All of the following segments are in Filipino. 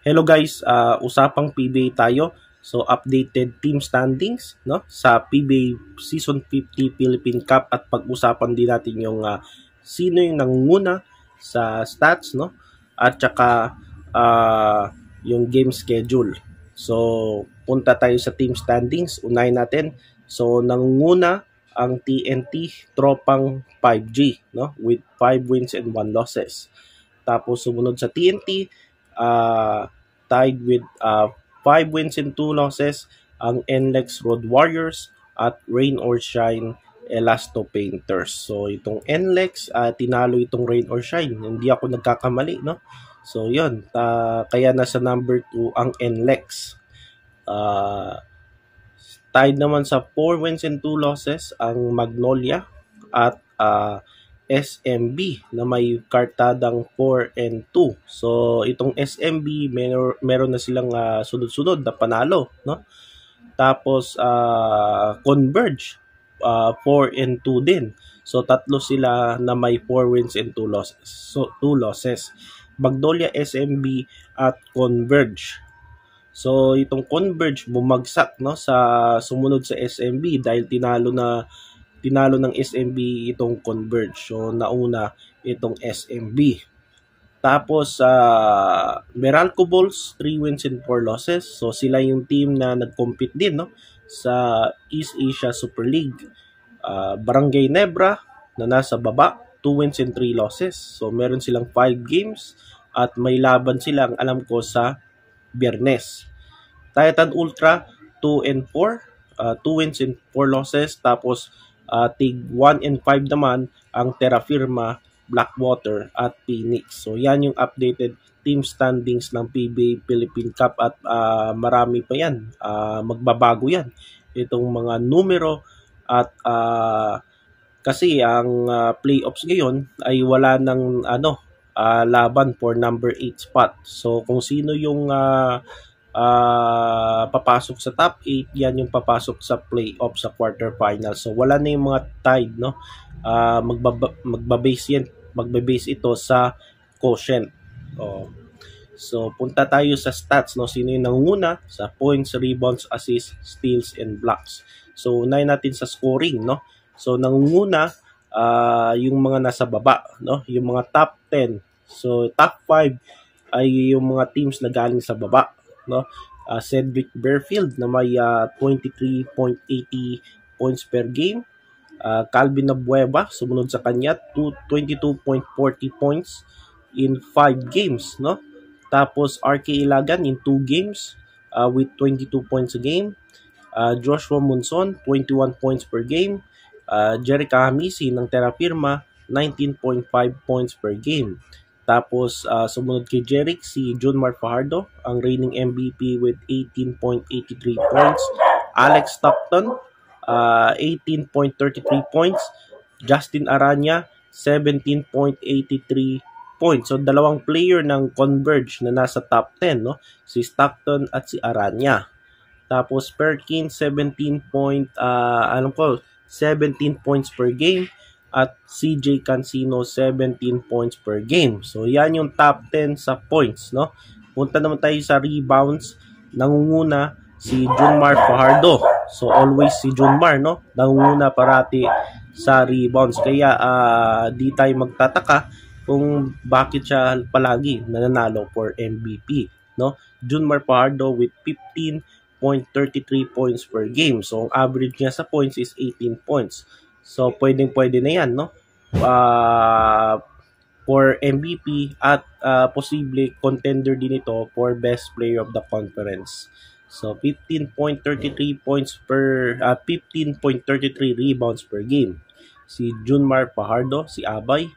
Hello guys, usapang PBA tayo. So updated team standings no sa PBA Season 50 Philippine Cup at pag-usapan din natin yung sino yung nangunguna sa stats no at saka yung game schedule. So punta tayo sa team standings, unahin natin. So nangunguna ang TNT tropang 5G no with 5 wins and 1 losses. Tapos sumunod sa TNT tied with 5 wins and 2 losses ang NLEX Road Warriors at Rain or Shine Elasto Painters. So itong NLEX tinalo itong Rain or Shine. Hindi ako nagkakamali, no? So yun, kaya nasa number 2 ang NLEX. Tied naman sa 4 wins and 2 losses ang Magnolia at SMB na may kartadang 4 and 2. So itong SMB meron na silang sunod-sunod na panalo, no? Tapos Converge 4 and 2 din. So tatlo sila na may 4 wins and 2 losses. So 2 losses. Magnolia, SMB at Converge. So itong Converge bumagsak no sa sumunod sa SMB dahil tinalo ng SMB itong Converge. So, nauna itong SMB. Tapos, Meralco Bulls, 3 wins and 4 losses. So, sila yung team na nag-compete din no? Sa East Asia Super League. Barangay Nebra na nasa baba, 2 wins and 3 losses. So, meron silang 5 games at may laban silang alam ko sa Biyernes. Titan Ultra, 2 and 4. 2 wins and 4 losses. Tapos, tig 1 and 5 naman ang Terra Firma, Blackwater at Phoenix. So yan yung updated team standings ng PBA Philippine Cup at marami pa yan. Magbabago yan. Itong mga numero at kasi ang playoffs ngayon ay wala ng laban for number 8 spot. So kung sino yung papasok sa top 8, yan yung papasok sa playoff sa quarterfinal. So wala na yung mga tied no. Magba-base ito sa quotient. So punta tayo sa stats no, sino yung nangunguna sa points, rebounds, assists, steals and blocks. So unahin natin sa scoring no. So nangunguna yung mga nasa baba no, yung mga top 10. So top 5 ay yung mga teams na galing sa baba no. Cedric Bearfield na may 23.80 points per game. Calvin Abueva sumunod sa kanya 22.40 points in 5 games no. Tapos RK Ilagan in 2 games with 22 points a game. Joshua Monson 21 points per game. Jerica Hamisi ng Terra Firma 19.5 points per game. Tapos sumunod kay Jeric si Junmar Fajardo, ang reigning MVP with 18.83 points. Alex Stockton 18.33 points. Justin Aranya 17.83 points. So dalawang player ng Converge na nasa top 10 no, si Stockton at si Aranya. Tapos Perkins 17 points per game at CJ Cancino 17 points per game. So yan yung top 10 sa points no. Punta naman tayo sa rebounds. Nangunguna si Junmar Fajardo. So always si Junmar no, nangunguna parati sa rebounds. Kaya di tayo magtataka kung bakit siya palagi nananalo for MVP no. Junmar Fajardo with 15.33 points per game. So ang average niya sa points is 18 points. So, pwede na yan, no? For MVP at posible contender din ito for best player of the conference. So, 15.33 rebounds per game. Si Junmar Fajardo, si Abay.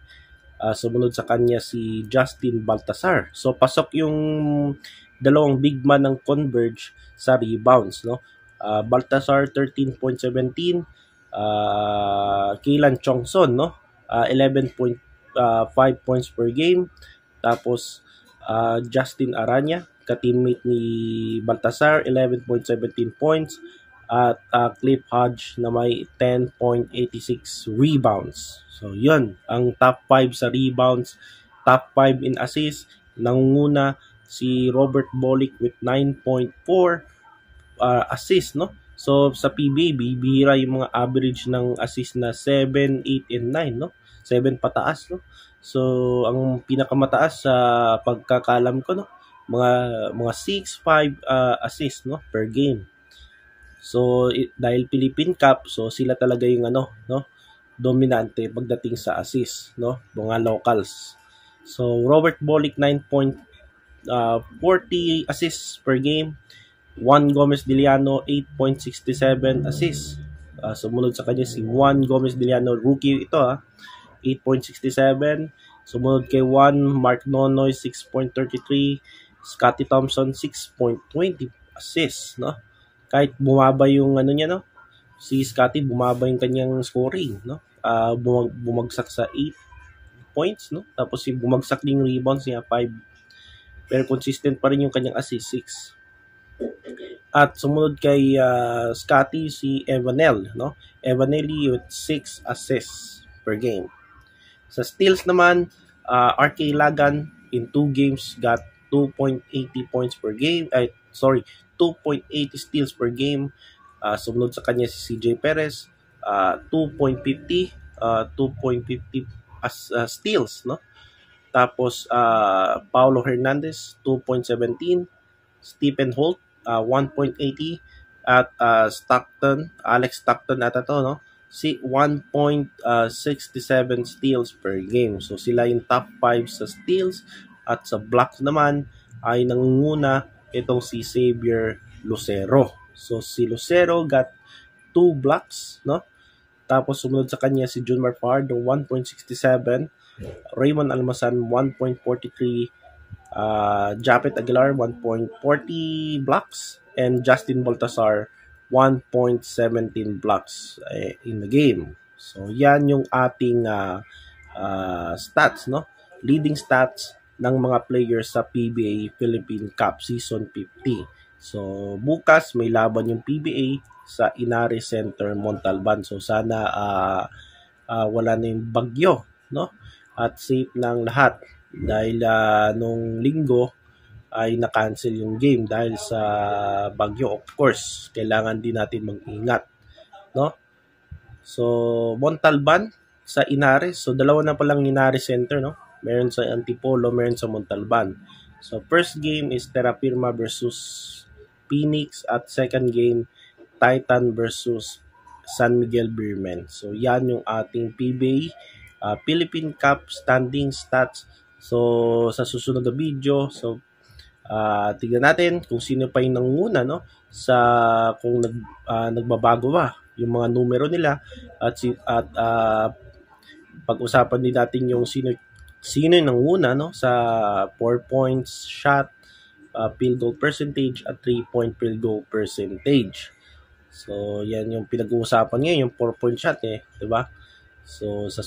Sumunod sa kanya si Justin Baltasar. So, pasok yung dalawang big man ng Converge sa rebounds, no? Baltasar 13.17. Kailan Chongson no, 11.5 points per game. Tapos Justin Aranya, ka-teammate ni Baltasar, 11.17 points. At Cliff Hodge na may 10.86 rebounds. So yun ang top 5 sa rebounds, top 5 in assists. Nangunguna si Robert Bolick with 9.4 assist, no? So sa PBA, bibihira yung mga average ng assist na 7, 8, and 9, no? 7 pataas, no? So ang pinakamataas sa pagkakalam ko, no? Mga 6, 5 assist, no, per game. So dahil Philippine Cup, so sila talaga yung no, dominante pagdating sa assist, no? Mga locals. So Robert Bolick 9.40 assists per game. Juan Gomez Diliano 8.67 assists. Sumunod sa kanya si Juan Gomez Diliano, rookie ito 8.67. Sumunod kay Juan Mark Nonoy 6.33. Scotty Thompson 6.20 assists, no? Kahit bumaba yung niya, no? Si Scotty bumaba yung kanyang scoring, no? Bumagsak sa 8 points, no? Tapos bumagsak din yung rebounds niya 5. Pero consistent pa rin yung kanyang assist 6. At sumunod kay Scotty si Evanel, no? Evanelli with 6 assists per game. Sa steals naman, RK Lagan in 2 games got 2.80 points per game. 2.80 steals per game. Sumunod sa kanya si CJ Perez, 2.50 steals, no? Tapos Paulo Hernandez 2.17, Stephen Holt 1.80, at Alex Stockton ata to, no? Si 1.67 steals per game. So sila yung top 5 sa steals, at sa blocks naman ay nangunguna itong si Xavier Lucero. So si Lucero got 2 blocks, no? Tapos sumunod sa kanya si Junmar Fajardo 1.67, Raymond Almasan 1.43, Japet Aguilar 1.40 blocks, and Justin Baltasar 1.17 blocks in the game. So yan yung ating stats, no? Leading stats ng mga players sa PBA Philippine Cup Season 50. So bukas may laban yung PBA sa Inari Center, Montalban. So sana wala na yung bagyo, no? At safe ng lahat, dahil nung linggo ay na-cancel yung game dahil sa bagyo. Of course, kailangan din natin mag-ingat, no? So Montalban sa Inares, so dalawa na palang Inares Center, no? Meron sa Antipolo, meron sa Montalban. So first game is Terra Firma versus Phoenix, at second game Titan versus San Miguel Beermen. So yan yung ating PBA Philippine Cup standing stats. So sa susunod na video, so tignan natin kung sino pa yung nanguna, no? Kung nagbabago ba yung mga numero nila, at pag-usapan din natin yung sino yung nanguna, no? Sa 4 points shot, field goal percentage, at 3-point field goal percentage. So yan yung pinag-uusapan ngayon, yung 4-point shot, 'di ba? So sa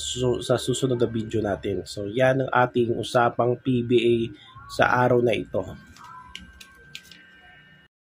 susunod na video natin. So yan ang ating usapang PBA sa araw na ito.